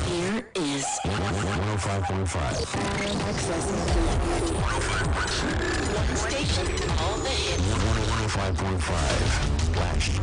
Here is 105.5. One station, all the hits. 105.5. Splash.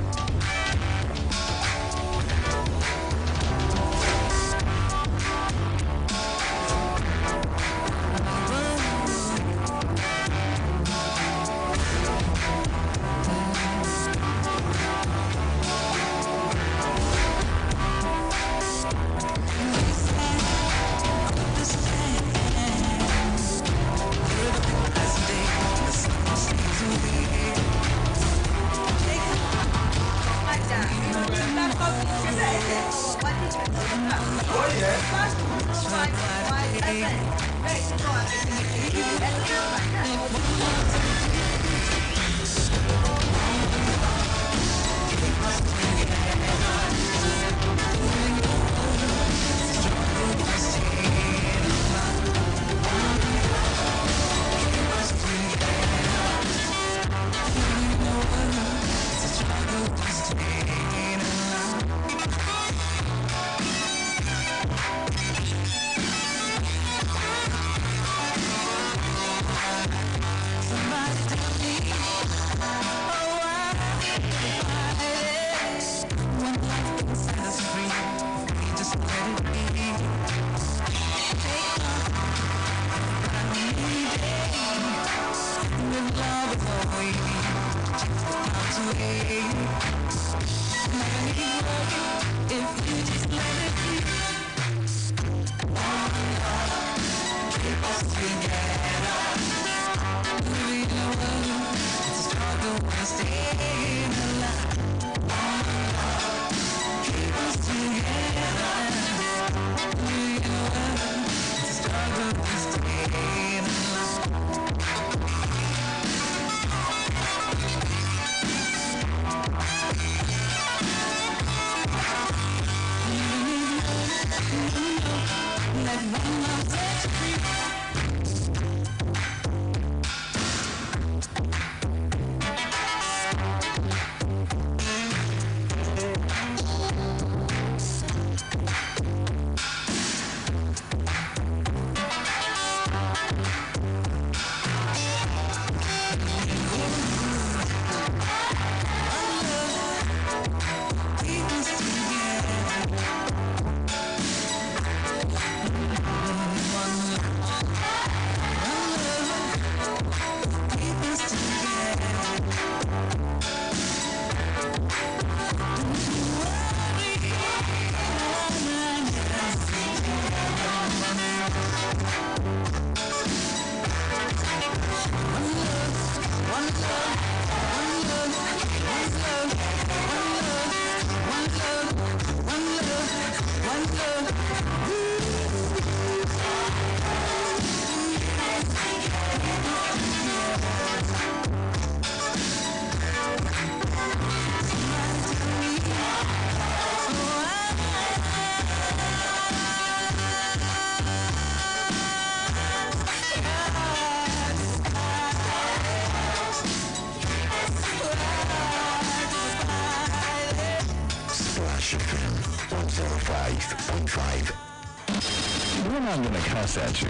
We're not gonna cuss at you.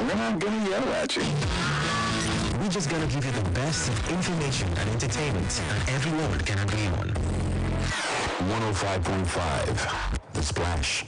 We're not gonna yell at you. We're just gonna give you the best of information and entertainment that everyone can agree on. 105.5. The Splash.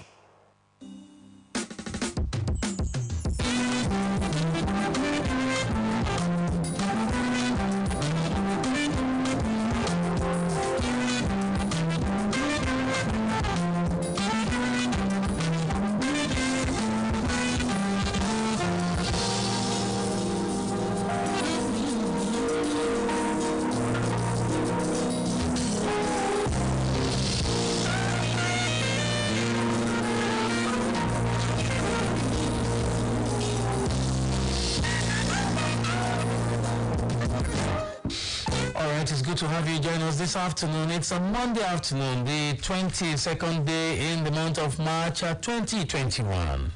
It's good to have you join us this afternoon. It's a Monday afternoon, the 22nd day in the month of March 2021.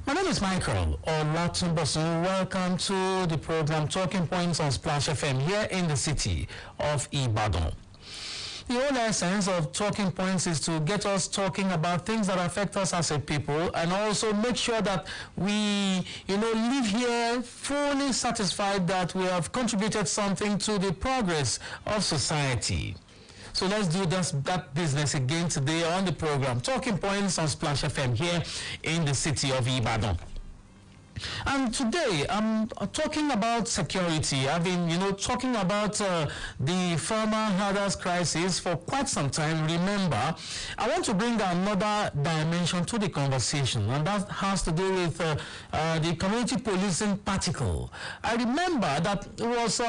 My name is Michael Olatunbosun. Welcome to the program Talking Points on Splash FM here in the city of Ibadan. The whole essence of Talking Points is to get us talking about things that affect us as a people, and also make sure that we, live here fully satisfied that we have contributed something to the progress of society. So let's do that business again today on the program Talking Points on Splash FM here in the city of Ibadan. And today I'm talking about security. I've been, talking about the farmer herders crisis for quite some time. Remember, I want to bring another dimension to the conversation, and that has to do with the community policing particle. I remember that it was,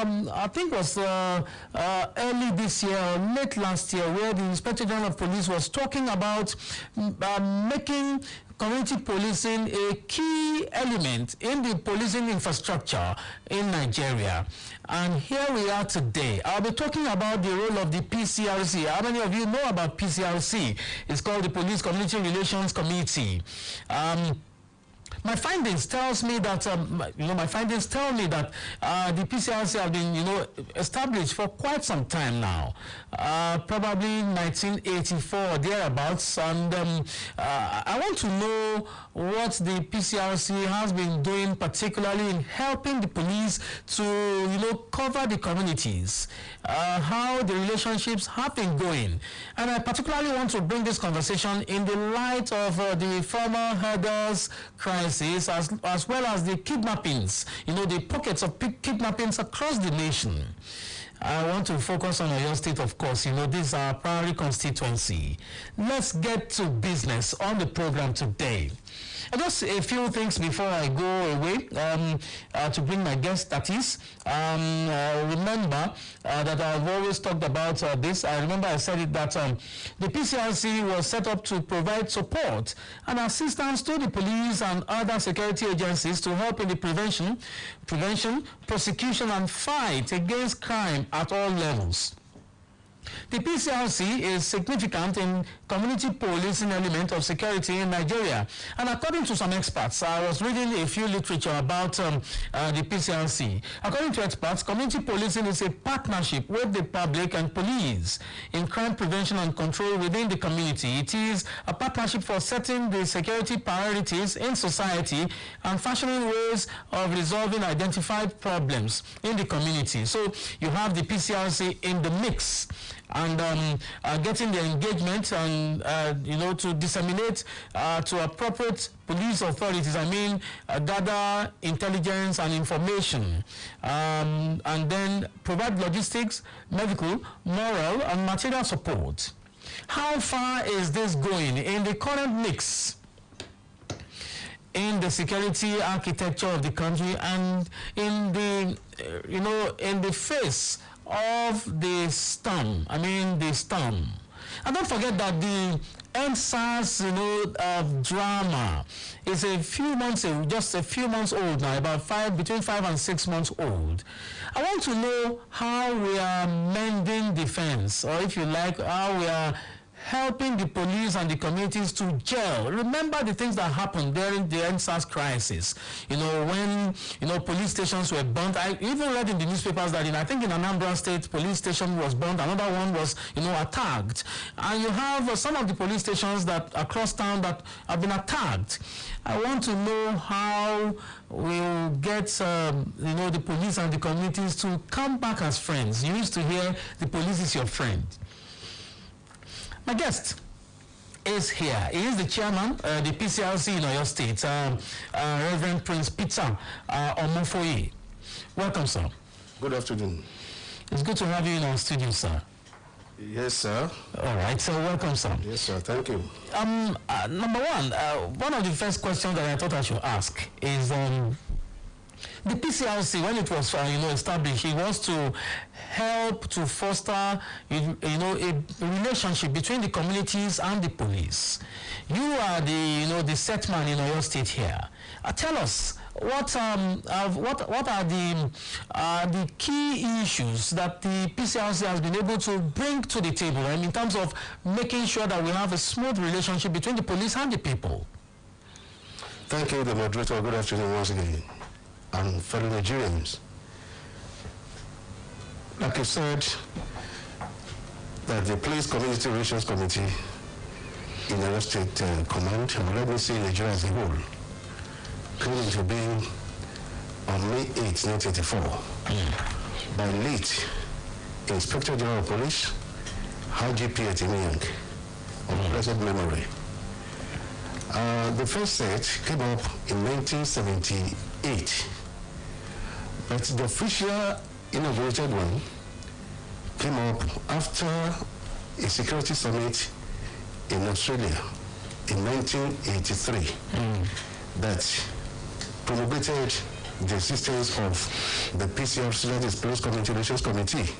early this year or late last year, where the Inspector General of Police was talking about making community policing a key element in the policing infrastructure in Nigeria. And here we are today. I'll be talking about the role of the PCRC. How many of you know about PCRC? It's called the Police Community Relations Committee. My findings tells me that the PCRC have been established for quite some time now, probably 1984 or thereabouts, and I want to know what the PCRC has been doing, particularly in helping the police to cover the communities, how the relationships have been going. And I particularly want to bring this conversation in the light of the farmer herders crisis, as well as the kidnappings, the pockets of kidnappings across the nation. I want to focus on Oyo State, of course. This is our primary constituency. Let's get to business on the program today. And just a few things before I go away to bring my guest, that is. Remember that I've always talked about this. I remember I said it that the PCRC was set up to provide support and assistance to the police and other security agencies to help in the prevention, prosecution, and fight against crime at all levels. The PCRC is significant in community policing element of security in Nigeria. And according to some experts, I was reading a few literature about the PCRC. According to experts, community policing is a partnership with the public and police in crime prevention and control within the community. It is a partnership for setting the security priorities in society and fashioning ways of resolving identified problems in the community. So you have the PCRC in the mix, and getting the engagement and to disseminate to appropriate police authorities. Gather intelligence and information, and then provide logistics, medical, moral, and material support. How far is this going in the current mix in the security architecture of the country, and in the in the face of the storm? The storm. And don't forget that the NSAS, drama is just a few months old now, between 5 and 6 months old. I want to know how we are mending the fence, or if you like, how we are helping the police and the communities to gel. Remember the things that happened during the NSAS crisis. When police stations were burnt. I even read in the newspapers that I think in Anambra State, police station was burnt. Another one was attacked. And you have some of the police stations that across town that have been attacked. I want to know how we'll get the police and the communities to come back as friends. You used to hear the police is your friend. My guest is here. He is the chairman, the PCRC in Oyo State, Reverend Prince Peter Omofoye. Welcome, sir. Good afternoon. It's good to have you in our studio, sir. Yes, sir. All right, so welcome, sir. Yes, sir. Thank you. Number one of the first questions that I thought I should ask is the PCRC, when it was established, it was to help to foster a relationship between the communities and the police. You are the set man in Oyo State here. Tell us what are the key issues that the PCRC has been able to bring to the table, in terms of making sure that we have a smooth relationship between the police and the people. Thank you, the moderator. Good afternoon once again. And fellow Nigerians. Like I said, that the Police Community Relations Committee in Oyo State Command, or let me say Nigeria as a whole, came into being on May 8, 1984, by late Inspector General of Police, IGP Etimiyang, of blessed memory. The first set came up in 1978, but the official inaugurated one came up after a security summit in Australia in 1983 that promulgated the existence of the PCRC, that is Police Community Relations Committee,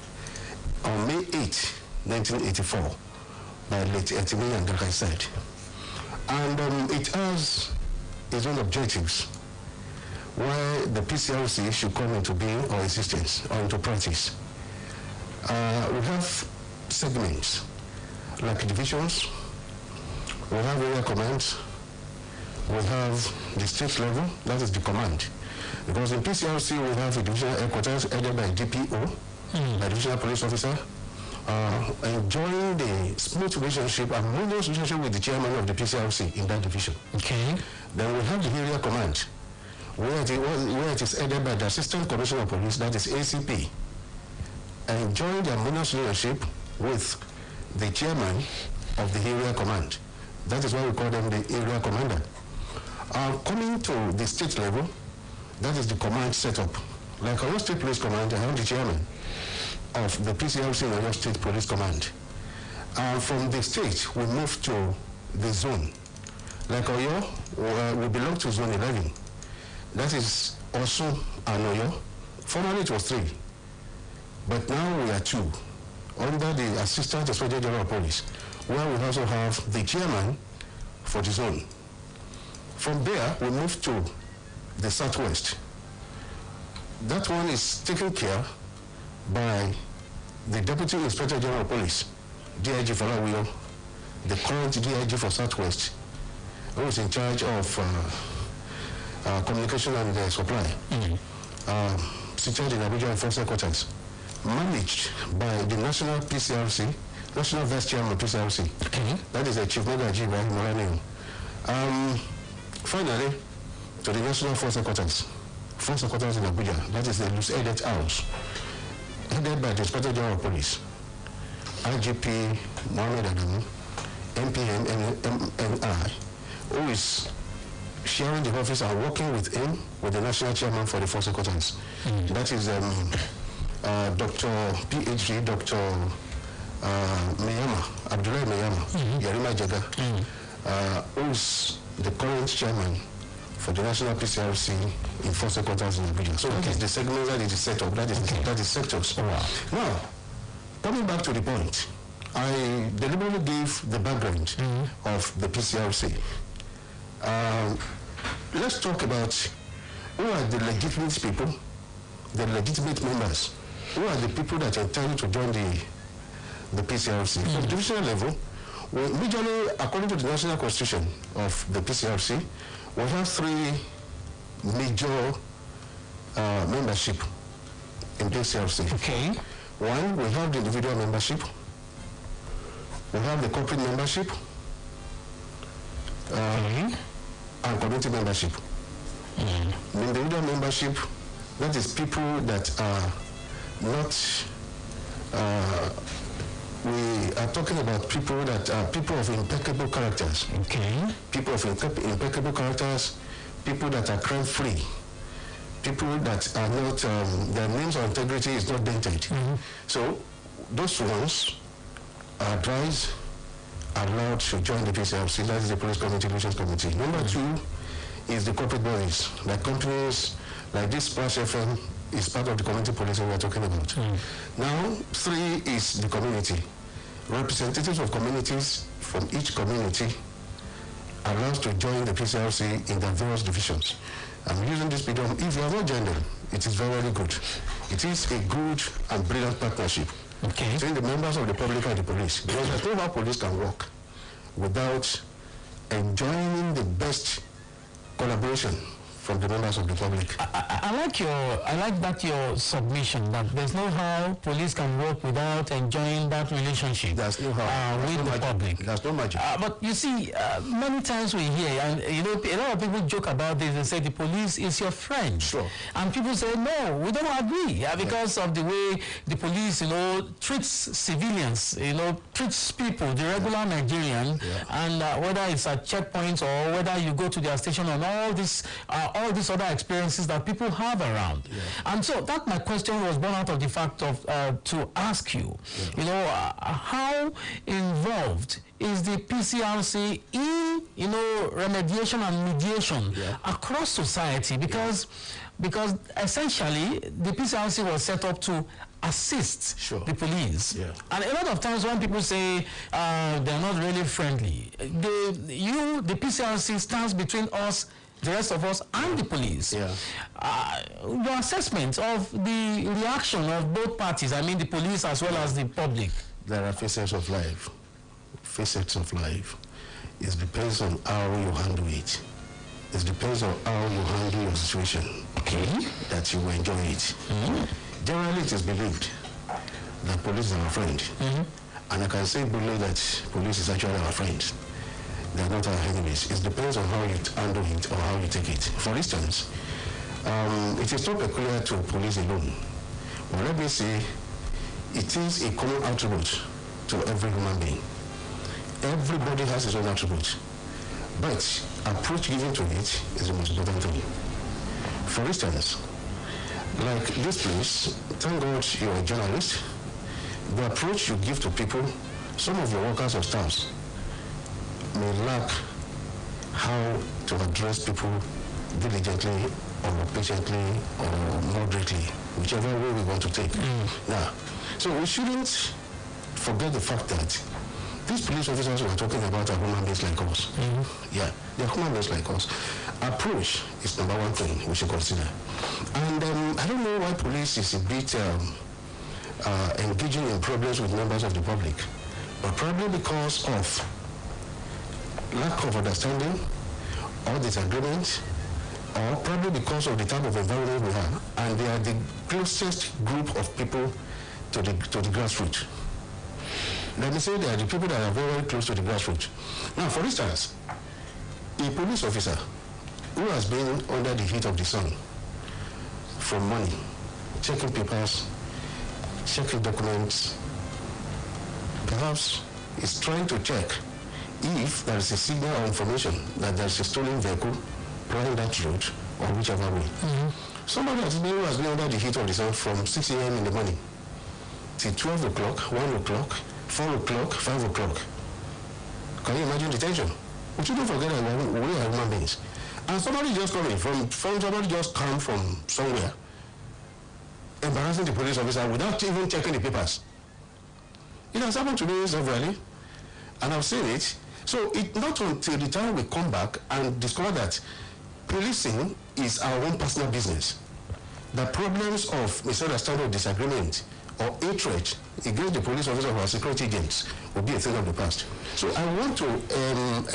on May 8, 1984, by late Etimiyang, like I said. And it has its own objectives, why the PCRC should come into being or existence or into practice. We have segments like divisions, we have area commands, we have the state level, that is the command. Because in PCRC we have a divisional headquarters headed by DPO, by divisional police officer, enjoying the smooth relationship and harmonious relationship with the chairman of the PCRC in that division. Okay. Then we have the area command, where it is headed by the Assistant Commissioner of Police, that is ACP, enjoying the harmonious relationship with the chairman of the area command. That is why we call them the area commander. Coming to the state level, that is the command setup. Like our state police command, I have the chairman of the PCRC and Oyo State Police Command. From the state, we move to the zone. Like Oyo, we belong to zone 11. That is also an Oyo. Formerly it was 3, but now we are 2, under the Assistant Inspector General of Police, where we also have the chairman for the zone. From there, we move to the southwest. That one is taken care by the Deputy Inspector General of Police, DIG Falawiyo, the current DIG for Southwest, who is in charge of communication and supply, situated in Abuja and Force Headquarters, managed by the National PCRC, National Vice Chairman of PCRC. That is the Chief Magaji Ibrahim Moranio. Finally, to the National Force Headquarters in Abuja, that is the loose-headed house, headed by the Inspector General of Police, IGP Mohammed Adamu, MPM and I, who is sharing the office and working with him, with the National Chairman for the Force Headquarters. That is Dr. PhD, Dr. Meyama, Abdullah Meyama, Yarima Jaga, who is the current chairman for the National PCRC in Force Headquarters in Abuja. So that is the segment, that is the setup, that is sectors. Now, coming back to the point, I deliberately gave the background of the PCRC. Let's talk about who are the legitimate people, the legitimate members, who are the people that are entitled to join the PCRC. From the divisional level, majorly, according to the National Constitution of the PCRC, we have 3 major membership in PCRC. Okay. One, we have the individual membership, we have the corporate membership, and community membership. The individual membership, that is people that are not, we are talking about people that are people of impeccable characters. Okay. People of impeccable characters, people that are crime-free, people that are not, their names or integrity is not dented. So those ones are advised, allowed to join the PCRC, that is the Police Community Relations Committee. Number 2 is the corporate bodies, like companies, like this Splash FM is part of the community policing we're talking about. Now, 3 is the community. Representatives of communities from each community are allowed to join the PCRC in their various divisions. I'm using this medium. If you have not joined them, it is very good. It is a good and brilliant partnership between the members of the public and the police. Because there's no how police can work without enjoying the best collaboration from the members of the public. I like that your submission that there's no how police can work without enjoying that relationship. There's no how. With the public. There's no magic. But you see, many times we hear, and you know, a lot of people joke about this. They say the police is your friend. Sure. And people say no, we don't agree because of the way the police, you know, treats civilians, you know, treats people, the regular Nigerian, and whether it's at checkpoints or whether you go to their station and all these other experiences that people have around. And so that my question was born out of the fact of to ask you, you know, how involved is the PCRC in, you know, remediation and mediation across society? Because essentially the PCRC was set up to assist the police. And a lot of times when people say they're not really friendly, the PCRC stands between us, the rest of us, and the police. Your assessment of the reaction of both parties, I mean the police as well as the public. There are facets of life. Facets of life. It depends on how you handle it. It depends on how you handle your situation. That you enjoy it. Generally, it is believed that police is our friend. And I can say boldly that police is actually our friend. They are not our enemies. It depends on how you handle it or how you take it. For instance, it is not peculiar to police alone. But let me say, it is a common attribute to every human being. Everybody has his own attribute. But approach given to it is the most important thing. For instance, like this place, thank God you're a journalist. The approach you give to people, some of your workers or staffs may lack how to address people diligently or patiently or moderately, whichever way we want to take. Now, so we shouldn't forget the fact that these police officers we're talking about are human beings like us. They're human beings like us. Approach is number one thing we should consider. And I don't know why police is a bit engaging in problems with members of the public, but probably because of lack of understanding or disagreement, or probably because of the type of environment we have, and they are the closest group of people to the grassroots. Let me say they are the people that are very, very close to the grassroots. Now, for instance, a police officer who has been under the heat of the sun for money, checking papers, checking documents, perhaps is trying to check if there is a signal or information that there is a stolen vehicle plying that road or whichever way. Somebody who has been under the heat of the sun from 6 a.m. in the morning till 12 o'clock, 1 o'clock, 4 o'clock, 5 o'clock. Can you imagine the tension? But you don't forget that we are human beings. And somebody just coming from somebody just come from somewhere, embarrassing the police officer without even checking the papers. It has happened to me severally, and I've seen it. So it's not until the time we come back and discover that policing is our own personal business, the problems of misunderstanding or disagreement or hatred against the police officer or security agents will be a thing of the past. So I want to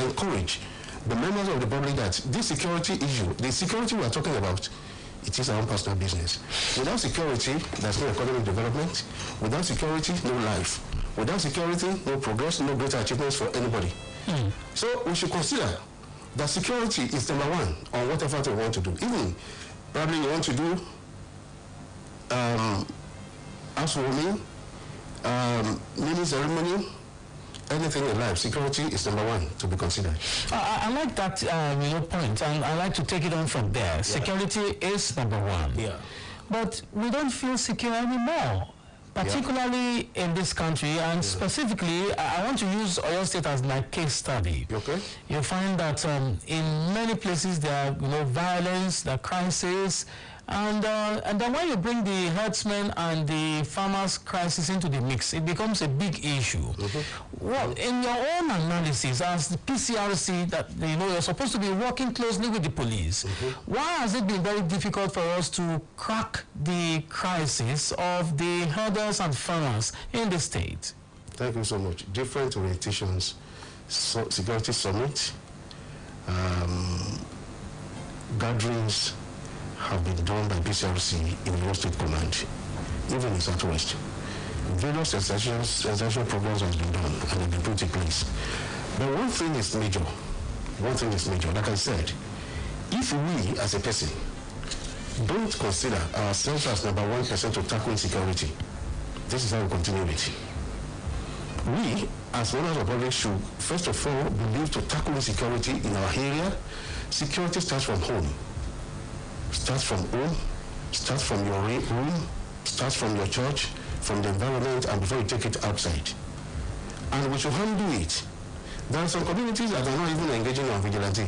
encourage the members of the public that this security issue, the security we are talking about, it is our own personal business. Without security, there's no economic development. Without security, no life. Without security, no progress, no greater achievements for anybody. So we should consider that security is number one on whatever we want to do. Even probably you want to do housewarming, naming ceremony, anything in life, security is number one to be considered. I like that point, and I like to take it on from there. Security is number one. But we don't feel secure anymore, particularly in this country, and specifically, I want to use Oyo State as my case study. You find that in many places there are violence, there are crises, and then when you bring the herdsmen and the farmers' crisis into the mix, it becomes a big issue. Well, in your own analysis, as the PCRC, that you're supposed to be working closely with the police, why has it been very difficult for us to crack the crisis of the herders and farmers in the state? Thank you so much. Different orientations, security summit, gatherings have been done by PCRC in the State Command, even in Southwest. Various sensation programs have been done and have been put in place. But one thing is major. Like I said, if we as a person don't consider ourselves as number 1% to tackle insecurity, this is how we continue it. We, as owners of public, should first of all believe to tackle insecurity in our area. Security starts from home. Starts from home, starts from your room, starts from your church, from the environment, and before you take it outside. And we should handle it. There are some communities that are not even engaging on vigilante.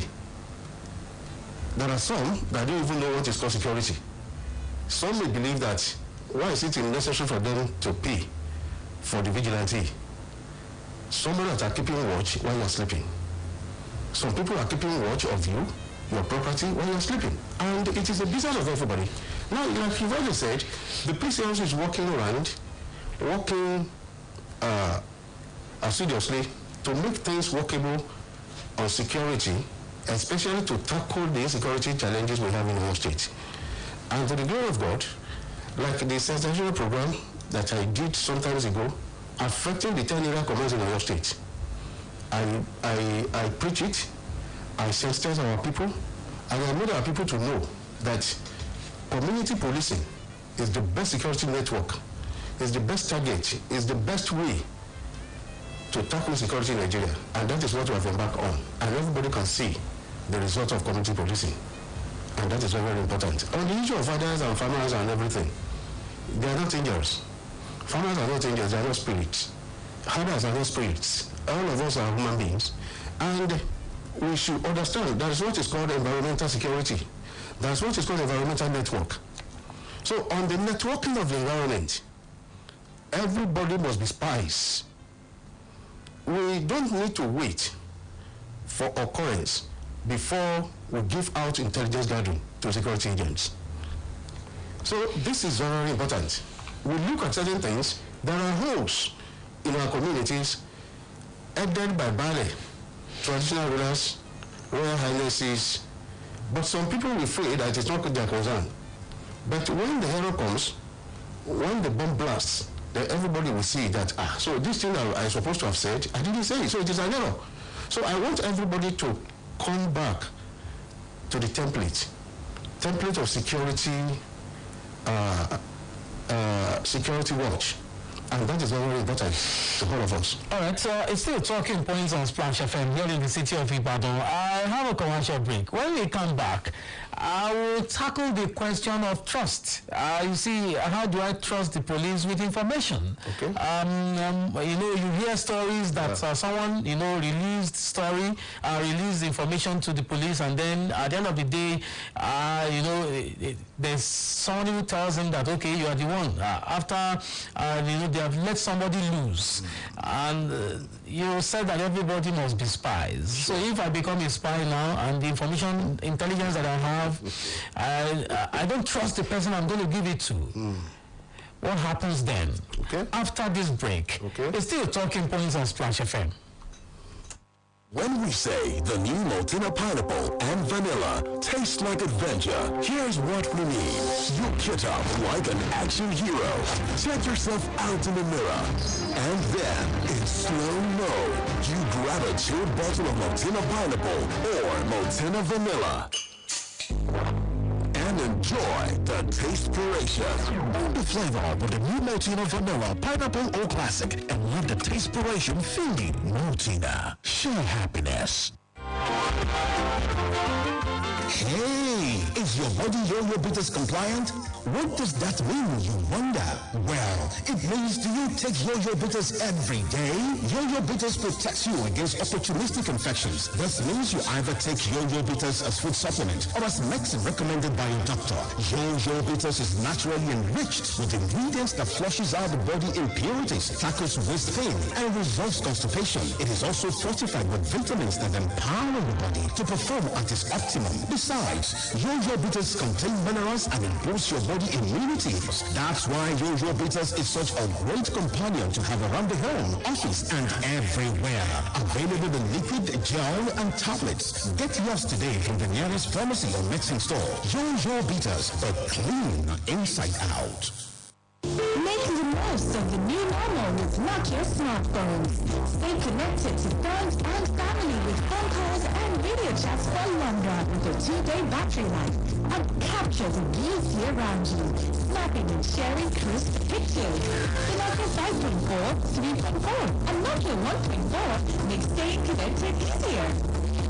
There are some that don't even know what is called security. Some may believe that why is it necessary for them to pay for the vigilante? Some that are keeping watch while you're sleeping. Some people are keeping watch of you, your property, while you're sleeping. And it is a business of everybody. Now, like you've already said, the PCRC is working assiduously to make things workable on security, especially to tackle the insecurity challenges we have in our state. And to the glory of God, like the sensational program that I did some times ago, affecting the 10 area commands in our state. I preach it, I sensitize our people, and I made our people to know that community policing is the best security network, is the best target, is the best way to tackle security in Nigeria. And that is what we have embarked on. And everybody can see the result of community policing. And that is very, very important. On the issue of fathers and farmers and everything, they are not angels. Farmers are not angels, they are not spirits. Herders are not spirits. All of us are human beings. And we should understand that is what is called environmental security. That's what is called environmental network. So on the networking of the environment, everybody must be spies. We don't need to wait for occurrence before we give out intelligence gathering to security agents. So this is very important. We look at certain things. There are holes in our communities headed by Bale, traditional rulers, royal highnesses, but some people will feel that it's not their concern. But when the error comes, when the bomb blasts, then everybody will see that, so this thing I supposed to have said, I didn't say it, so it is an error. So I want everybody to come back to the template of security, security watch. And that is very important to all of us. All right, so it's still talking points on Splash FM here in the city of Ibadan. I have a commercial break. When we come back, I will tackle the question of trust. You see, how do I trust the police with information? Okay. You hear stories that someone, released information to the police, and then at the end of the day, there's someone who tells them that, okay, you are the one. After, they have let somebody loose. And you said that everybody must be spies. So if I become a spy now, and the intelligence that I have, I don't trust the person I'm going to give it to. What happens then? Okay. After this break, it's still talking points on Splash FM. When we say the new Maltina pineapple and vanilla taste like adventure, here's what we mean. You get up like an action hero. Check yourself out in the mirror. And then, in slow-mo, you grab a chilled bottle of Maltina pineapple or Maltina vanilla. And enjoy the taste-piration. Own the flavor with the new Maltina Vanilla Pineapple All Classic and let the taste-piration fill you. Maltina. Share happiness. Hey, is your body yo-yo bitters compliant? What does that mean, you wonder? Well, it means do you take yo-yo bitters every day? Yo-yo bitters protects you against opportunistic infections. This means you either take yo-yo bitters as food supplement or as medicine recommended by your doctor. Yo-yo bitters is naturally enriched with ingredients that flushes out the body impurities, tackles waist pain, and resolves constipation. It is also fortified with vitamins that empower the body to perform at its optimum. Besides, Yo-Yo Bitters contain minerals and improves your body immunity. That's why Yo-Yo Bitters is such a great companion to have around the home, office, and everywhere. Available in liquid, gel, and tablets. Get yours today from the nearest pharmacy or medicine store. Yo-Yo Bitters, but clean inside out. Make the most of the new normal with Nokia smartphones. Stay connected to friends and family with phone calls and video chats for longer with a 2-day battery life. And capture the beauty around you, snapping and sharing crisp pictures. The Nokia 5.4, 3.4, and Nokia 1.4 make staying connected easier.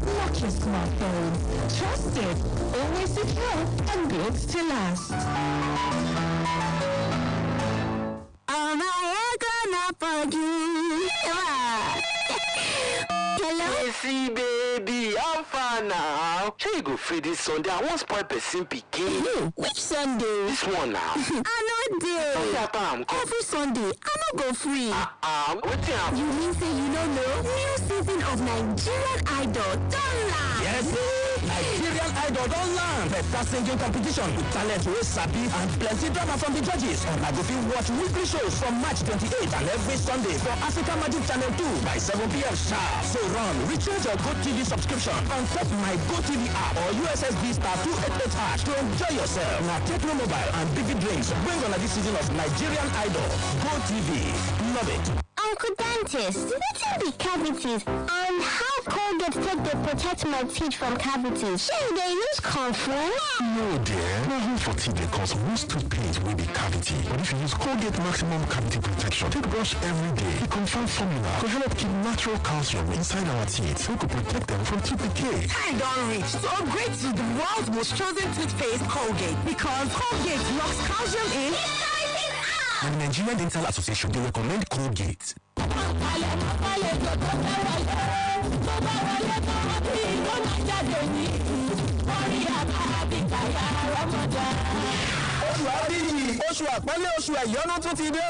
Nokia smartphones. Trusted, always secure, and built to last. Am I gonna forgive? Hello? See, baby, I'm fine now. Sure, you go free this Sunday. I won't spoil person picking. Which Sunday? This one now. I know day. Every Sunday, I no go free. What's up? You mean say you don't know? New season of Nigerian Idol don't land. Yes, Nigerian Idol don't land. Better singing competition with talent wey sabi and plenty drama from the judges. And I go fit watch weekly shows from March 28th and every Sunday for Africa Magic Channel 2 by 7 p.m. sharp. So run, recharge your GoTV subscription on top my GoTV app or USSD star 288 to enjoy yourself. Now Techno Mobile and Biggie Drinks bring on this season of Nigerian Idol. GoTV, love it. Uncle Dentist, what be cavities and how Colgate take dey protect my teeth from cavities? Shey they use comfort? No, dear. No room for teeth dey cause most toothpaste will be cavity. But if you use Colgate Maximum Cavity Protection, take brush every day. The confirmed formula could help keep natural calcium inside our teeth. We could protect them from tooth decay. Time don't reach to upgrade to the world's most chosen toothpaste, Colgate, because Colgate locks calcium in. And the Nigerian Dental Association, they recommend Colgate. Oṣù Àbíyì, oṣù àpọ́nlé, oṣù ẹ̀yọ́nú tún ti dé o.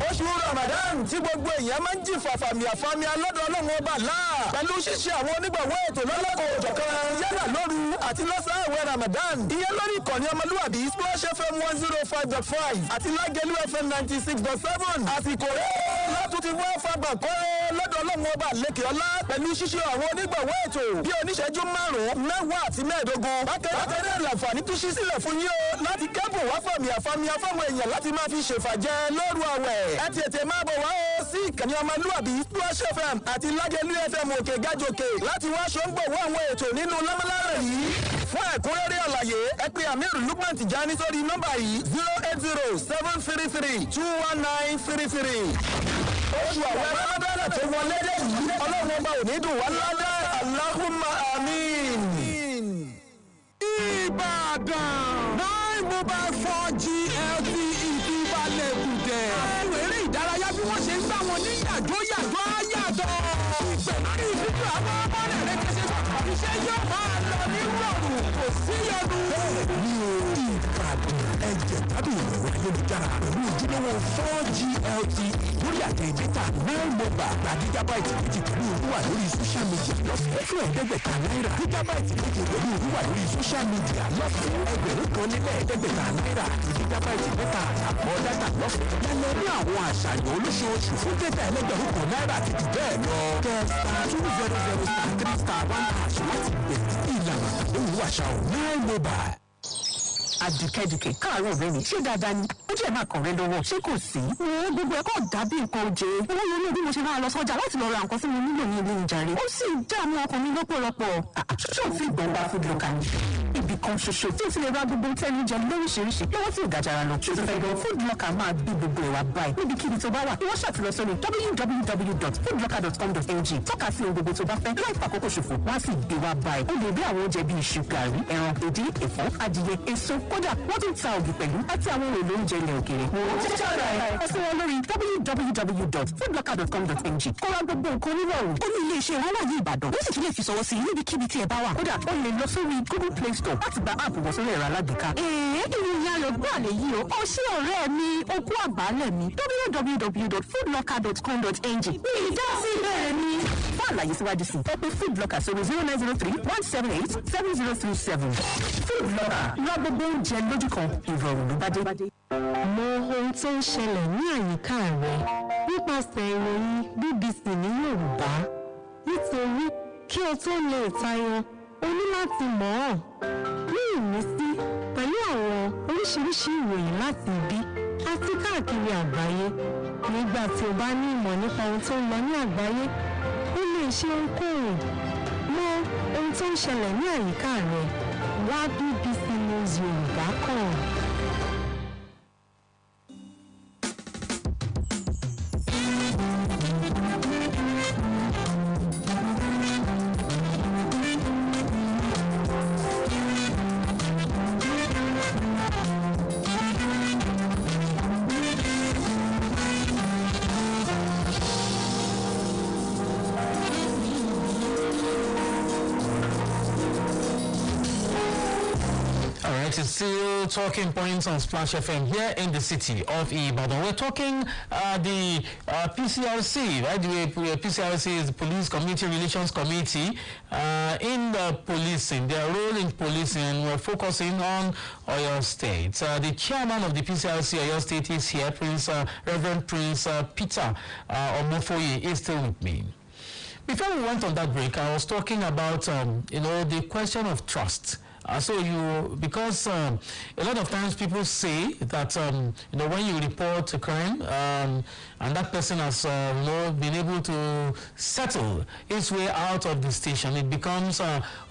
Oṣù Ramadan tí gbogbo èèyàn máa ń jì fàfàmì alọ́dọ̀ Ọlọ́run ọba láà. Pẹ̀lú ṣíṣe àwọn onígbàwọ́ ètò lọ́lọ́kọ̀ òjọ̀kan yálà lóru àti lọ́sàn-án àwẹ̀ Ramadan. Ìyẹn lórí ìkànnì ọmọlúwàbí Splash FM 105.5 àti Lágẹ̀lú FM 96.7. Àsìkò rẹ̀ látún ti wá fagbà kọ́rẹ́ lọ́dọ̀ Ọlọ́run ọba lékè ọlá pẹ̀lú ṣíṣe àwọn onígbàwọ́ ètò bí oníṣẹ́jú 5, 10 àti 15. Bákẹ́rẹ́ làǹfààní tún ṣí sílẹ̀ fún yín o láti kẹ́bùn wá fàmì àfáwọn èèyàn láti máa fi ṣèfàjẹ́ lóru àwẹ̀. Ẹ tètè máa bọ̀ wá o sí ìkànnì ọmọlúwàbí Splash FM àti Lágẹ̀lú FM òkè gájòkè láti wá ṣòǹgbọ̀wọ́ àwọn ètò nínú lámúlárẹ̀ yìí. Fún ẹ̀kúnrẹ́rẹ́ àlàyé ẹ pè Amiru Lukman Tijani sórí nọ́mbà yìí 080-733-21933. Oṣù àwẹ̀ Ramadan tó wọlé dé yìí Ọlọ́run ọba ò ní dùn wá ládá Allahumma àmín. Ìbàdàn 9 mobile 4G LTE ìdíbalẹ̀ kùtẹ̀. Àwọn eré ìdárayá bí wọ́n ṣe ń gbá wọn ní yàjọ́ yàtọ̀. Pẹ̀lú ìdíjọ́ àwọn ọmọ rẹ̀ rẹ̀ kẹsẹ̀ sọ̀rọ̀ iṣẹ́ yóò máa lọ ní rọrùn kò sí yọnu. Bẹ́ẹ̀ni o, Ìbàdàn ẹ̀jẹ̀ tàbí ìrọ̀rùn ayélujára pẹ̀lú ojúlówó 4G LTE lórí àtẹ ìdíta 9 mobile gba gigabyte méjì pẹ̀lú olúwa lórí social media lọ́fẹ̀ẹ́ fún ẹ̀ẹ́dẹ́gbẹ̀ta náírà. Gigabyte méjì pẹ̀lú olúwa lórí social media lọ́fẹ̀ẹ́ ẹgbẹ̀rún kan nílẹ̀ ẹ̀ẹ́dẹ́gbẹ̀ta náírà àti gigabyte mẹ́ta àtàkọ́ dátà lọ́fẹ̀ẹ́. Yálẹ̀ ní àwọn àṣàyàn olóṣooṣù fún dátà ẹlẹ́gbẹ̀rún kan náírà àti jù bẹ́ẹ̀ lọ. Kẹ́sà 200*3*1# láti bẹ̀rẹ̀ ìlànà àdéhùn àṣà ò 9 mobile. Àdùkẹ́dùkẹ́ káàárọ̀ ọ̀rẹ́ mi ṣé dáadáa ni ó jẹ́ máa kàn rẹ lọ́wọ́ ṣé kò sí. Wọ́n gbogbo ẹ̀kọ́ dàbí nǹkan oje. Owó yẹn ní bí mo ṣe máa lọ sọ́jà láti lọ ra nǹkan tí mo nílò ní ilé ìjàre. Ó sì dààmú ọkàn mi lọ́pọ̀lọpọ̀. Ṣé o fi gbọ̀ngbà food locker ni? Ibì kan ṣoṣo tí o ti lè ra gbogbo tẹ́lẹ̀ jẹ lóríṣiríṣi lọ́wọ́ tí ò ga jara lọ. Ṣé o fẹ́ gan food locker máa bí gbogbo ẹ̀wà báyìí níbikíbi tó bá wà. Ìwọ́n ṣàtìlọ sórí www.foodlocker.com.ng tọ́ka sí ohun gbogbo tó bá fẹ́ láì fàkókò ṣòfò wá sí gbé wá báyìí. O lè rí àwọn oúnjẹ bíi iṣu, gàrí, ẹran, èdè, ẹ̀fọ́, adìyẹ, èso, kódà wọ́n tún ta ògì pẹ̀lú àti àwọn ohun èlò oúnjẹ ilẹ̀ òkèèrè. Ẹ sí wọn lórí www.foodlocker.com.ng kó ra gbogbo nǹkan onírọ̀rùn. Ó ní ilé-iṣẹ́ wọn wà ní Ìbàdàn. Ó sì tún lè fi ṣọwọ́ sí níbikíbi tí ẹ bá wà. Kódà ó lè lọ sórí Google Play Store láti gba áàpù wọ̀ sórí ẹ̀rọ alágbèéká. Ìròyìn ayọ̀ gbọ́ àlè yìí o. Ó ṣé ọ̀rẹ́ mi, okú àbálẹ̀ mi. www.foodlocker.com.ng. Ìdásí bẹ̀rẹ̀ ni. fún àlàyé síwájú sí ẹ pè food locker sórí 0903-178-7037. food locker ra gbogbo oúnjẹ lójú kan ìrọ̀rùn ló bá dé. Mọ ohun tó ń ṣẹlẹ̀ ní àyíká rẹ nípasẹ̀ ìròyìn BBC ní Yorùbá. Nítorí kí o tó lè tayọ, o ní láti mọ̀ ọ́. Ní ìmísí pẹ̀lú àwọn oríṣiríṣi ìròyìn láti ibi àti káàkiri àgbáyé. Nígbà tí o bá ní ìmọ̀ nípa ohun tó ń lọ ní àgbáyé, o lè ṣe ohunkóhun. Mọ ohun tó ń ṣẹlẹ̀ ní àyíká rẹ. Wá BBC News Yorùbá kàn. It's still talking points on Splash FM here in the city of Ibadan. We're talking the PCRC, right? The PCRC is the Police Community Relations Committee in the policing, their role in policing, and we're focusing on Oyo State. The chairman of the PCRC Oyo State is here, Reverend Prince Peter Omofoye is still with me. Before we went on that break, I was talking about, the question of trust. Because a lot of times people say that, when you report a crime and that person has, been able to settle his way out of the station, it becomes,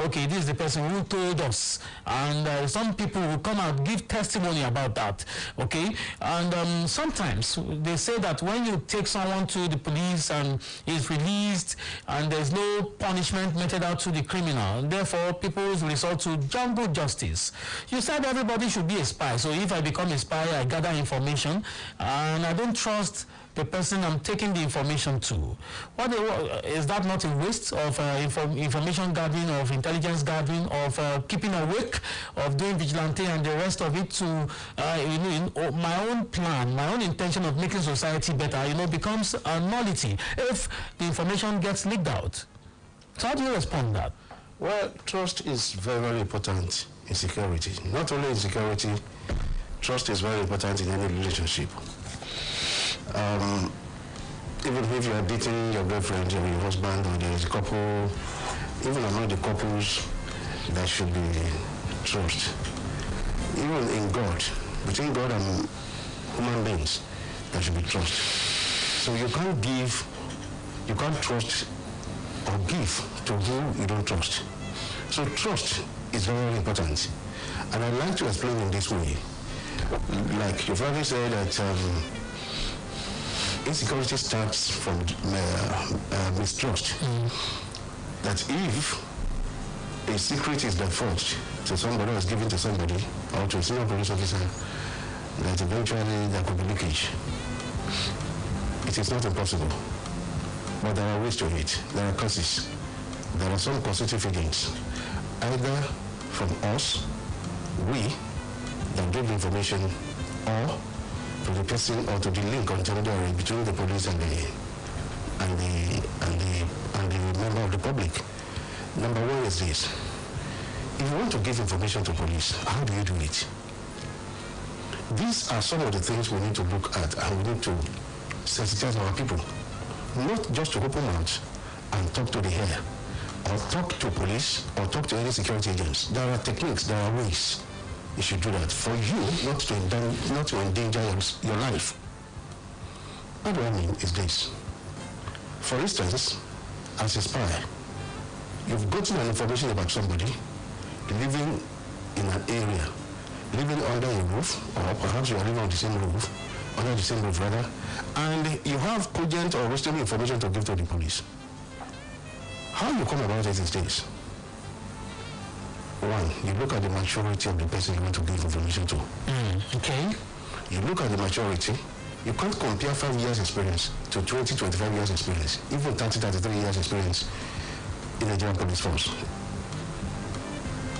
okay, this is the person who told us. And some people will come out, give testimony about that, okay? And sometimes they say that when you take someone to the police and he's released and there's no punishment meted out to the criminal, therefore people resort to jungle justice. You said everybody should be a spy, so if I become a spy, I gather information and I don't trust the person I'm taking the information to. Is that not a waste of information gathering, of intelligence gathering, of keeping awake, of doing vigilante and the rest of it to, my own plan, my own intention of making society better, becomes a nullity if the information gets leaked out? So how do you respond to that? Well, trust is very, very important in security. Not only in security, trust is very important in any relationship. Even if you are dating your girlfriend or your husband, or there is a couple, even among the couples, there should be trust. Even in God, between God and human beings, there should be trust. So you can't trust or give to who you don't trust. So trust is very, very important. And I'd like to explain in this way. Like you've already said that insecurity starts from mistrust. That if a secret is divulged to somebody or is given to somebody or to a senior police officer, that eventually there could be leakage. It is not impossible. But there are ways to it. There are causes. There are some causative agents, either from us, we, that give information, or to the person or to the link or intermediary between the police and the member of the public. Number one is this: if you want to give information to police, how do you do it? These are some of the things we need to look at, and we need to sensitize our people. Not just to open mouth and talk to the air, or talk to police, or talk to any security agents. There are techniques, there are ways you should do that for you not to endanger your life. What do I mean is this. For instance, as a spy, you've gotten an information about somebody living in an area, living under a roof, or perhaps you are living on the same roof, under the same roof rather, and you have cogent or reasonable information to give to the police. How you come about it is this. One, you look at the maturity of the person you want to give information to. Okay. You look at the maturity. You can't compare 5 years experience to 20, 25 years experience, even 30, 33 years experience in the Nigerian police force.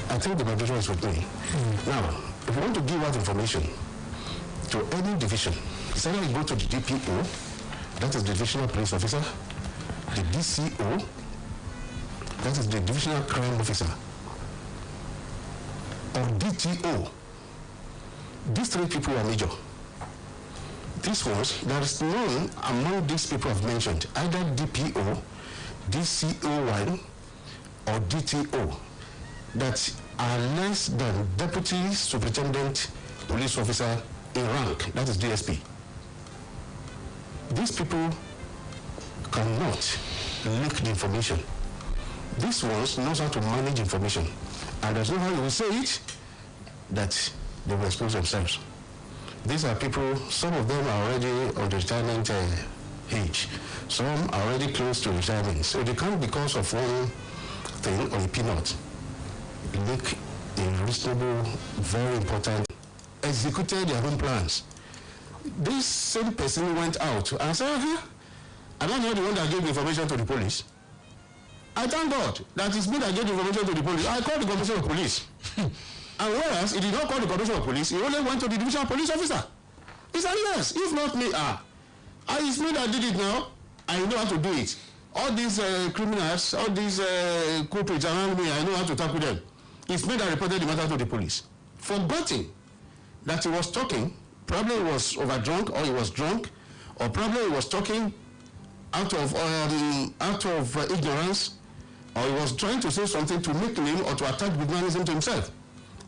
I think the maturity is with me. Now, if you want to give out information to any division, it's either you go to the DPO, that is the divisional police officer, the DCO, that is the Divisional Crime Officer, or DTO. These three people are major. These ones, there is none among these people I've mentioned, either DPO, DCO1, or DTO, that are less than Deputy Superintendent Police Officer in rank, that is DSP. These people cannot leak the information. These ones knows how to manage information, and there's no how you will say it that they will expose themselves. These are people, some of them are already on the retirement age. Some are already close to retirement. So they can't, because of one thing or a peanut, leak a reasonable, very important, executed their own plans. This same person went out and said, I don't know the one that gave information to the police. I thank God that it's me that gave information to the police. I called the commissioner of police. And whereas he did not call the commissioner of police, he only went to the divisional police officer. He said, yes, if not me, it's me that did it now. I know how to do it. All these criminals, all these culprits around me, I know how to tackle them. It's me that reported the matter to the police. Forgetting that he was talking, probably he was overdrunk, or he was drunk, or probably he was talking out of ignorance, or he was trying to say something to make him or to attack bignalism to himself.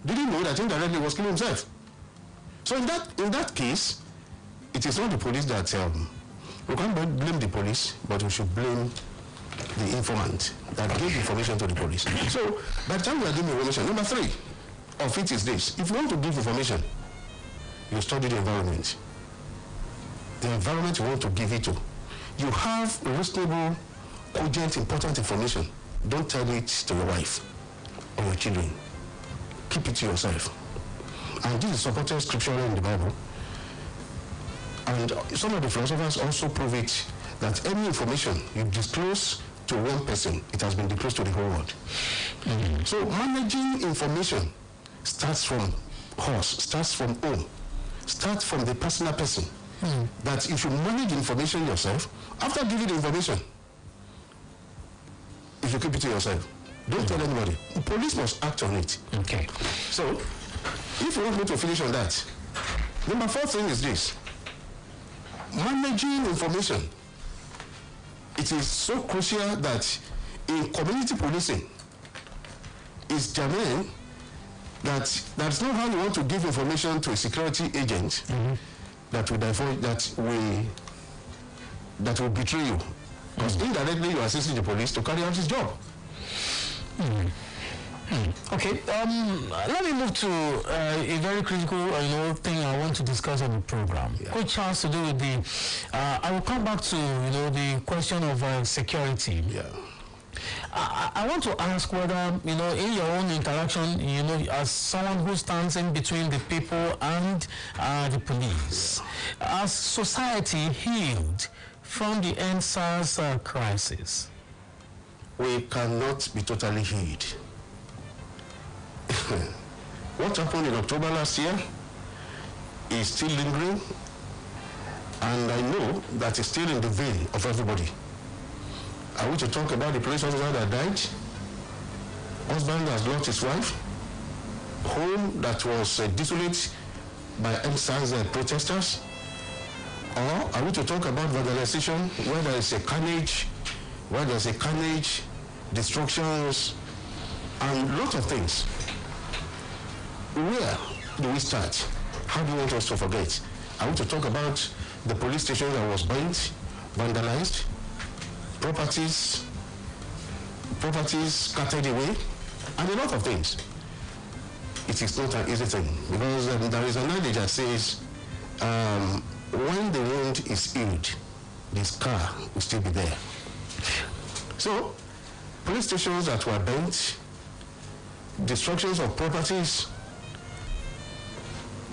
Didn't know that indirectly he was killing himself. So in that case, it is not the police that we can't blame the police, but we should blame the informant that gave information to the police. So by the time we are giving information, number 3 of it is this: if you want to give information, you study the environment. The environment you want to give it to. You have reasonable, cogent, important information. Don't tell it to your wife or your children. Keep it to yourself. And this is supported scripturally in the Bible. And some of the philosophers also prove it, that any information you disclose to one person, it has been disclosed to the whole world. Mm-hmm. So managing information starts from us, starts from home, starts from the personal person. Mm-hmm. That if you manage information yourself, after giving the information, if you keep it to yourself, don't tell anybody. The police must act on it. Okay. So, if you want me to finish on that, number 4 thing is this: managing information. It is so crucial that in community policing, it's germane that that's not how you want to give information to a security agent that will divulge, that will betray you. Because indirectly you are assisting the police to carry out his job. Okay, let me move to a very critical thing I want to discuss on the program. Yeah. Which has to do with the, I will come back to the question of security. Yeah. I want to ask whether, in your own interaction, as someone who stands in between the people and the police, has society healed from the EndSARS crisis? We cannot be totally healed. What happened in October last year is still lingering, and I know that it's still in the vein of everybody. Are we to talk about the police officer that died? Husband has lost his wife? Home that was desolate by EndSARS protesters? Or are we to talk about vandalization where there is a carnage, destructions, and lots of things? Where do we start? How do you want us to forget? Are we to talk about the police station that was burnt, vandalized, properties scattered away, and a lot of things? It is not an easy thing, because there is an adage that says, when the wound is healed, the scar will still be there. So, police stations that were burnt, destructions of properties,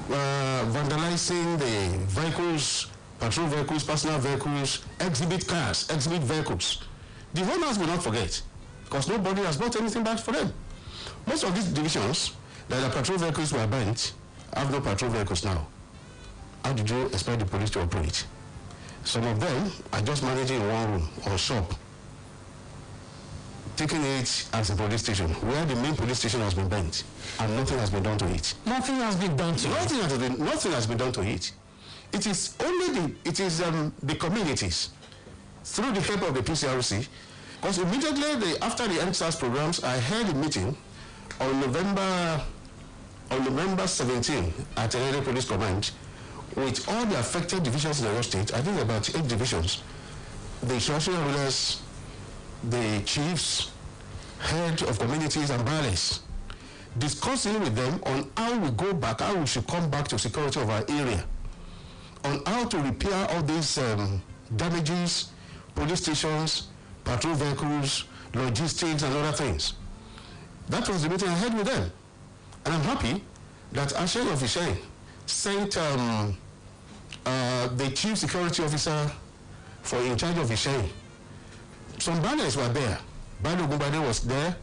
vandalizing the vehicles, patrol vehicles, personal vehicles, exhibit cars, exhibit vehicles. The owners will not forget, because nobody has bought anything back for them. Most of these divisions that the patrol vehicles were burnt have no patrol vehicles now. How did you expect the police to operate? Some of them are just managing in one room or shop, taking it as a police station where the main police station has been burnt and nothing has been done to it. Nothing has been done to it. Nothing has been done to it. It is only the communities through the help of the PCRC. Because immediately after the NSAS programs, I held a meeting on November 17 at the area police command with all the affected divisions in Oyo State. I think about 8 divisions. The traditional rulers, the chiefs, head of communities and barons, discussing with them on how we go back, how we should come back to security of our area, on how to repair all these damages, police stations, patrol vehicles, logistics and other things. That was the meeting I had with them. And I'm happy that Ashen of Ishen sent the chief security officer for in charge of Ishen. Some banners were there. Bado Gumbade was there,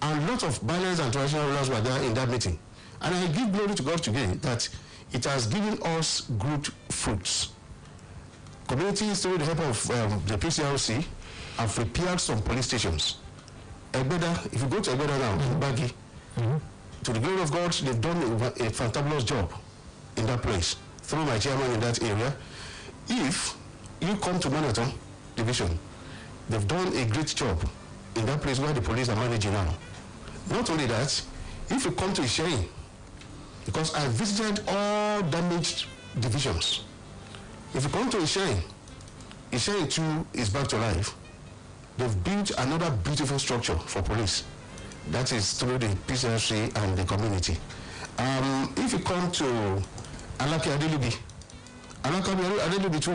and lots of banners and traditional rulers were there in that meeting. And I give glory to God today that it has given us good fruits. Communities, through the help of the PCRC, have repaired some police stations. Egbeda, if you go to Egbeda now, Bagi, to the glory of God, they've done a fantabulous job in that place through my chairman in that area. If you come to Manaton Division, they've done a great job in that place where the police are managing now. Not only that, if you come to Isheyin, because I visited all damaged divisions. If you come to Isheyin, Isheyin too is back to life. They've built another beautiful structure for police. That is through the PCRC and the community. If you come to Alake Adelubi, Alake Adelubi too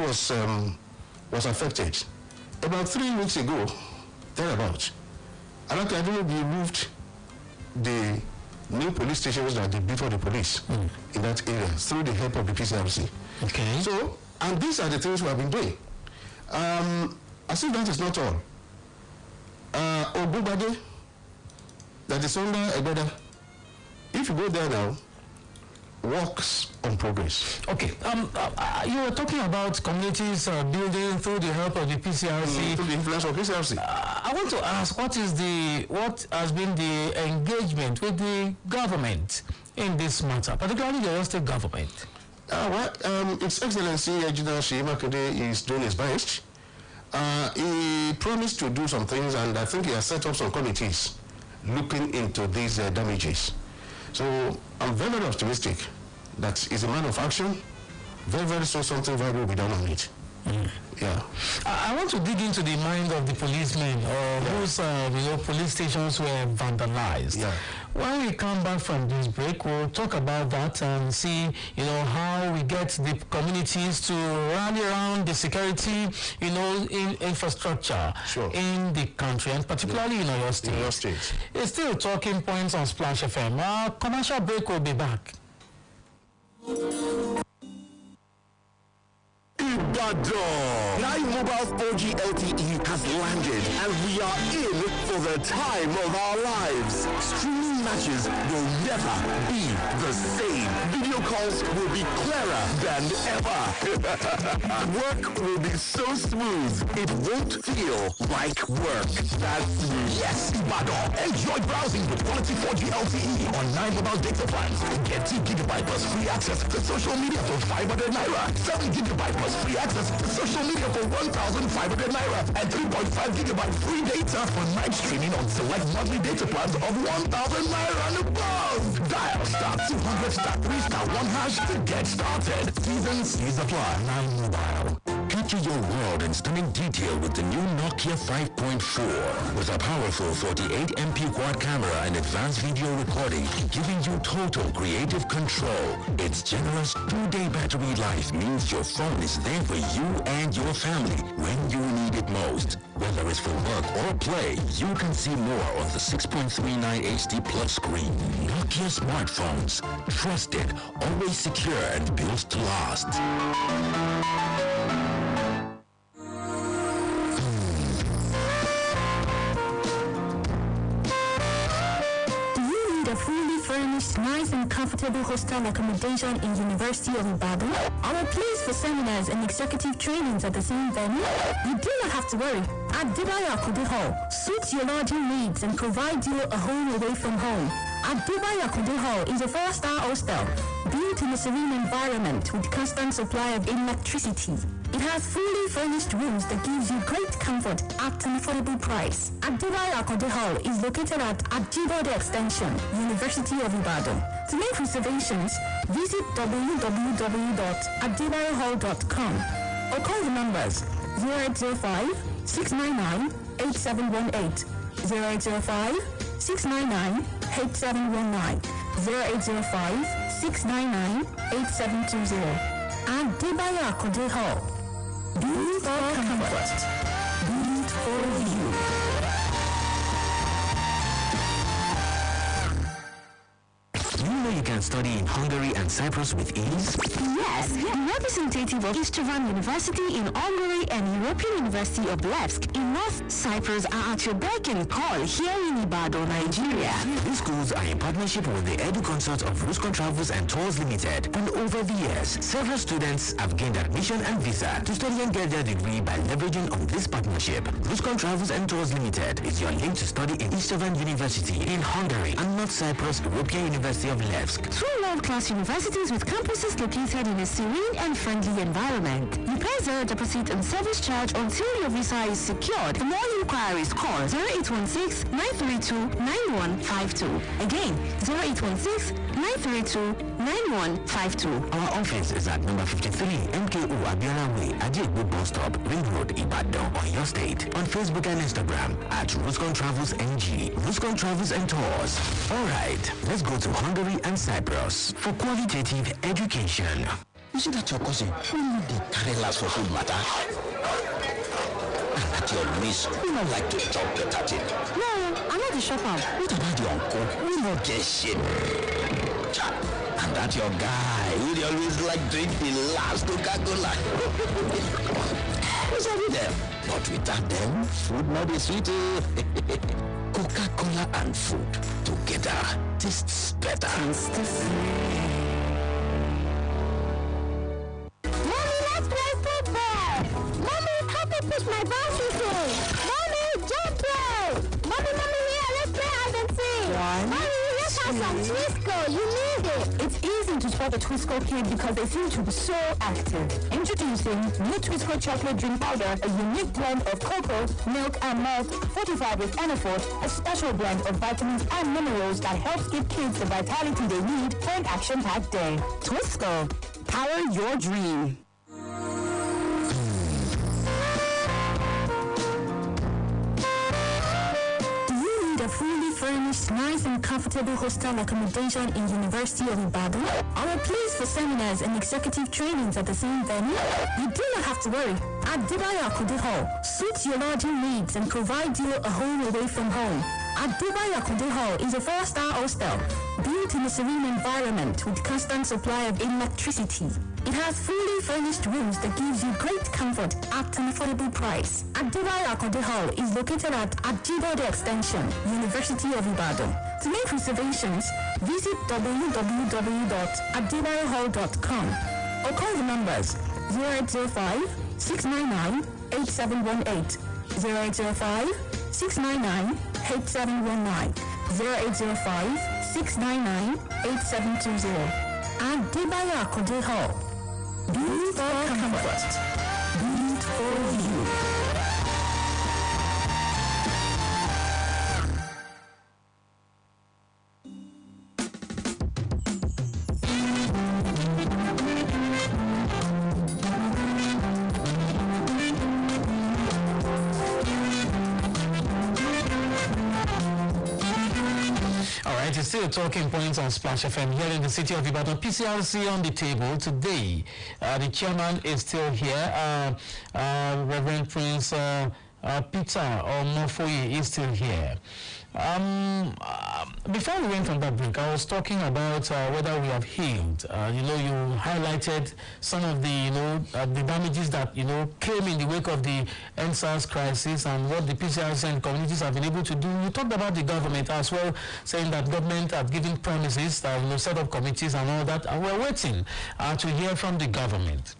was affected. About 3 weeks ago, thereabouts, Alake Adelubi moved the new police stations that they built for the police in that area through the help of the PCRC. Okay. So, and these are the things we have been doing. As if that is not all. Ogbubade, that is under Egbeda. If you go there now, works on progress. Okay. You were talking about communities building through the help of the PCRC. Through the influence of PCRC. I want to ask, what has been the engagement with the government in this matter, particularly the Oyo State government? Its Excellency Ejida Seyi Makinde is doing his best. He promised to do some things, and I think he has set up some committees looking into these damages. So I'm very, very optimistic that he's a man of action. Very, very soon something very will be done on it. Yeah. I want to dig into the mind of the policemen whose police stations were vandalized. Yeah. When we come back from this break, we'll talk about that and see, how we get the communities to rally around the security, in infrastructure in the country, and particularly in Oyo State. Oyo State. It's still talking points on Splash FM. Our commercial break will be back. Ibadan. Now Mobile 4G LTE has landed and we are in for the time of our lives. Streaming matches will never be the same. Video calls will be clearer than ever. Work will be so smooth, it won't feel like work. That's smooth. Yes, Ibadan. Enjoy browsing with quality 4G LTE on 9 mobile data plans. Get 2 GB plus free access to social media for 500 naira. 7 GB plus free access to social media for 1,500 naira. And 3.5 GB free data for night streaming on select monthly data plans of 1,000 naira and above. Dial star 200 star 3 star 1 hash to get started. T's apply. 9 Mobile. Capture your world in stunning detail with the new Nokia 5.4. With a powerful 48MP quad camera and advanced video recording, giving you total creative control. Its generous 2-day battery life means your phone is there for you and your family when you need it most. Whether it's for work or play, you can see more on the 6.39 HD Plus screen. Nokia smartphones. Trusted, always secure, and built to last. furnished nice and comfortable hostel accommodation in University of Ibadan? Our place for seminars and executive trainings at the same venue? You do not have to worry. Adebayo Akode Hall suits your lodging needs and provides you a home away from home. Adebayo Akode Hall is a 4-star hostel built in a serene environment with constant supply of electricity. It has fully furnished rooms that gives you great comfort at an affordable price. Adebayo Akode Hall is located at Ajibode Extension, University of Ibadan. To make reservations, visit www.adebayohall.com or call the numbers 0805-699-8718, 0805-699-8719, 0805-699-8720. Adebayo Akode Hall. Built for comfort. Built for you. Do you know you can study in Hungary and Cyprus with ease? Yes, the representative of Istvan University in Hungary and European University of Levsk in North Cyprus are at your beck and call here in Ibadan, Nigeria. These schools are in partnership with the Edu Consort of Ruscon Travels and Tours Limited, and over the years, several students have gained admission and visa to study and get their degree by leveraging on this partnership. Ruscon Travels and Tours Limited is your link to study in Istvan University in Hungary and North Cyprus European University of Levsk. Two world-class universities with campuses located in a serene and friendly environment. You pay zero deposit and service charge until your visa is secured. For more inquiries, call 0816-932-9152. Again, 0816-932-9152. Our office is at number 53 MKO Abiola Way, Ajigbo Bus Stop, Ring Road, Ibadan, Oyo State. On Facebook and Instagram at Ruscon Travels NG, Ruscon Travels and Tours. Alright, let's go to Hungary and Cyprus for qualitative education. You see that your cousin who need the carry last for food matter? And that your niece who not like to chop better thing. No, I'm not the shopper. What about your uncle who not get shit? And that your guy who dey always like drink the last Coca-Cola. Who's with them? But without them, food not be sweet. Coca-Cola and food together tastes better. It's the Mommy, let's play football. Mommy, help me push my bicycle. Mommy, jump rope. Mommy, here, let's play hide and seek. Mommy, let's have some Twisco. You need it. It's easy to spot a Twisco kid because they seem to be so active. Introducing new Twisco chocolate drink powder, a unique blend of cocoa, milk, and malt, fortified with Enafort, a special blend of vitamins and minerals that helps give kids the vitality they need for an action-packed day. Twisco, power your dream. A fully furnished, nice and comfortable hostel accommodation in University of Ibadan? Our place for seminars and executive trainings at the same venue? You do not have to worry. Adebayo Akode Hall suits your lodging needs and provides you a home away from home. Adebayo Akode Hall is a 4-star hostel built in a serene environment with constant supply of electricity. It has fully furnished rooms that gives you great comfort at an affordable price. Adebayo Akode Hall is located at Ajibode Extension, University of Ibadan. To make reservations, visit www.adebayohall.com or call the numbers 0805-699-8718, 0805-699-8719, 0805-699-8720. Adebayo Akode Hall. Built for comfort. Built for you. It's still talking points on Splash FM here in the city of Ibadan. PCRC on the table today. The chairman is still here, Reverend Prince Peter Omofoye is still here. Before we went on that break, I was talking about whether we have healed. You highlighted some of the, the damages that, came in the wake of the NSAS crisis and what the PCRC and communities have been able to do. You talked about the government as well, saying that government have given promises that, set up committees and all that, and we're waiting to hear from the government.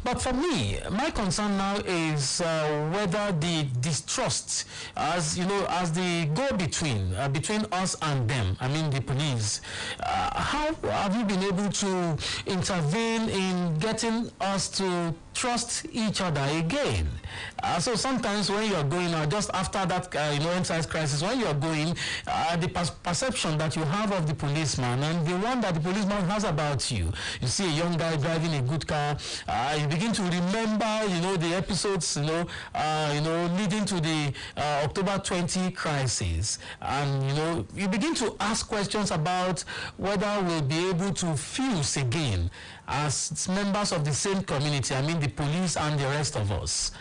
But for me, my concern now is whether the distrust, as the go-between between us and them, I mean the police, how have you been able to intervene in getting us to trust each other again? So sometimes when you are going out, just after that, NSAS crisis, when you are going, the perception that you have of the policeman and the one that the policeman has about you, you see a young guy driving a good car, you begin to remember, the episodes, leading to the October 20 crisis, and you begin to ask questions about whether we'll be able to fuse again as members of the same community. I mean, the police and the rest of us.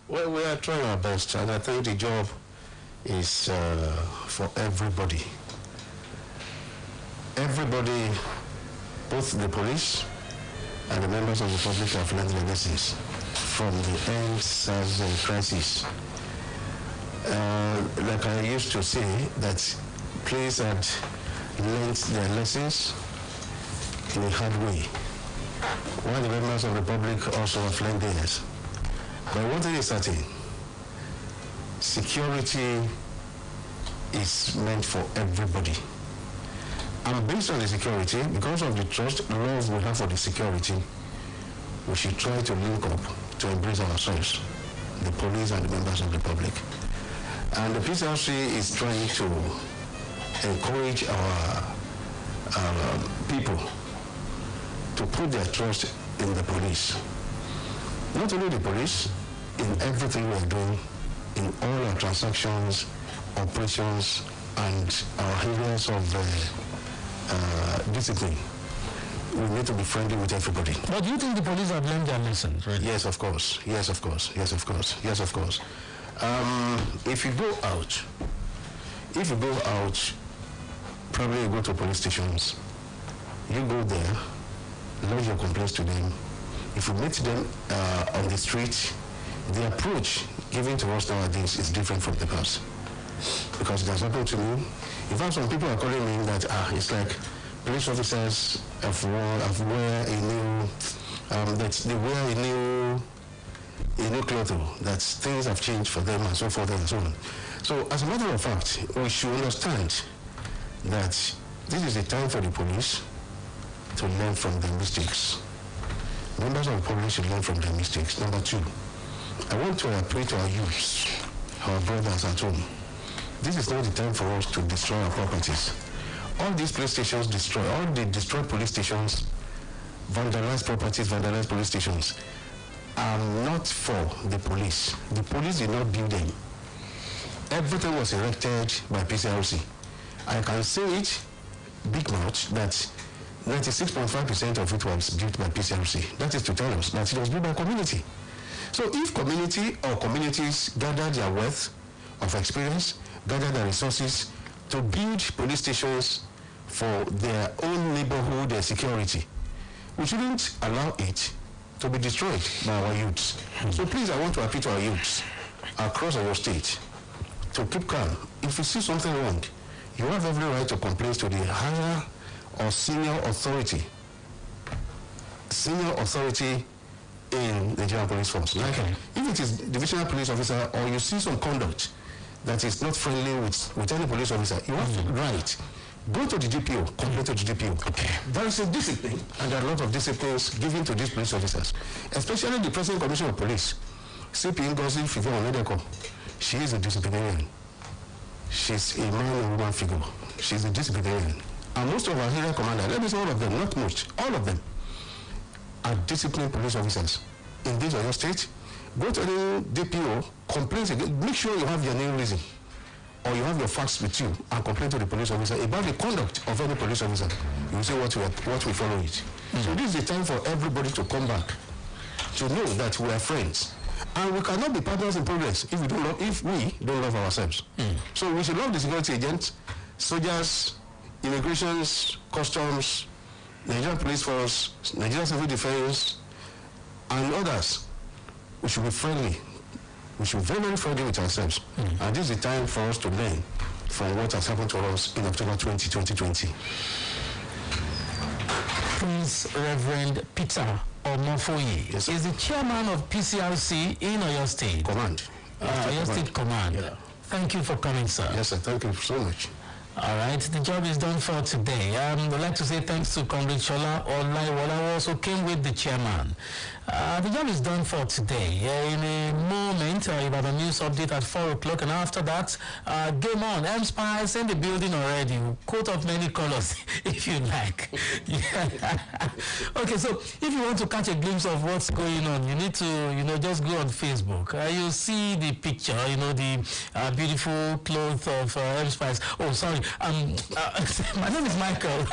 Well, we are trying our best, and I think the job is for everybody. Everybody, both the police and the members of the public, have learned their lessons from the NSAS crisis. Like I used to say, that police had learned their lessons in a hard way, while the members of the public also have learned theirs. But one thing is certain: security is meant for everybody. And based on the security, because of the trust, love we have for the security, we should try to link up to embrace ourselves, the police and the members of the public. And the PCRC is trying to encourage our people to put their trust in the police. Not only the police, in everything we are doing, in all our transactions, operations, and our areas of discipline. We need to be friendly with everybody. But do you think the police have learned their lessons? Really? Yes, of course. Yes, of course. Yes, of course. Yes, of course. If you go out, probably you go to police stations. You go there, lodge your complaints to them. If you meet them on the street, the approach given to us nowadays is different from the past. Because it has happened to me. In fact, some people are calling me that it's like police officers have wear a new that they wear a new cloth, that things have changed for them and so forth and so on. So as a matter of fact, we should understand that this is the time for the police to learn from their mistakes. Members of the public should learn from their mistakes. Number two, I want to appeal to our youths, our brothers at home. This is not the time for us to destroy our properties. All these police stations all the destroyed police stations, vandalized properties, vandalized police stations, are not for the police. The police did not build them. Everything was erected by PCRC. I can say it, big mouth, that 96.5% of it was built by PCRC. That is to tell us that it was built by community. So if community or communities gather their wealth of experience, gather their resources to build police stations for their own neighborhood and security, we shouldn't allow it to be destroyed by our youths. So please, I want to appeal to our youths across our state to keep calm. If you see something wrong, you have every right to complain to the higher or senior authority in the Nigerian Police Force. Like, if it is divisional police officer, or you see some conduct that is not friendly with any police officer, you have to write. Go to the DPO, complain to the DPO. Okay. There is a discipline, and there are a lot of disciplines given to these police officers, especially the President Commissioner of Police, CP Ngozi Fife-Onedeko. She is a disciplinarian. She's a man and woman figure. She's a disciplinarian. And most of our area commanders, let me say all of them, not most, all of them, are disciplined police officers in this or your state. Go to the DPO, complain again, make sure you have your name reason, or you have your facts with you, and complain to the police officer about the conduct of any police officer. You will say what we follow it. So this is the time for everybody to come back, to know that we are friends. And we cannot be partners in progress if we don't love ourselves. So we should love the security agents, soldiers, immigrations, customs, Nigerian police force, Nigerian civil defense, and others. We should be friendly. We should be very, very friendly with ourselves. And this is the time for us to learn from what has happened to us in October 2020. Prince Reverend Peter Omofoye is the chairman of PCRC in Oyo State. Command. Oyo State Command. Yeah. Thank you for coming, sir. Yes, sir. Thank you so much. All right, the job is done for today. I'd like to say thanks to Comrade Shola Olaiwola, who also came with the chairman. The job is done for today. In a moment, you have a news update at 4 o'clock, and after that, game on. M-Spice in the building already. Coat of many colors, if you like. Okay, so if you want to catch a glimpse of what's going on, you need to, just go on Facebook. You'll see the picture, the beautiful clothes of M-Spice. Oh, sorry. My name is Michael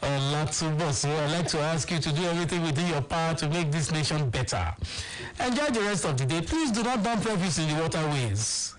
Olatunbosun. I'd like to ask you to do everything within your power to make this nation better. Enjoy the rest of the day. Please do not dump refuse in the waterways.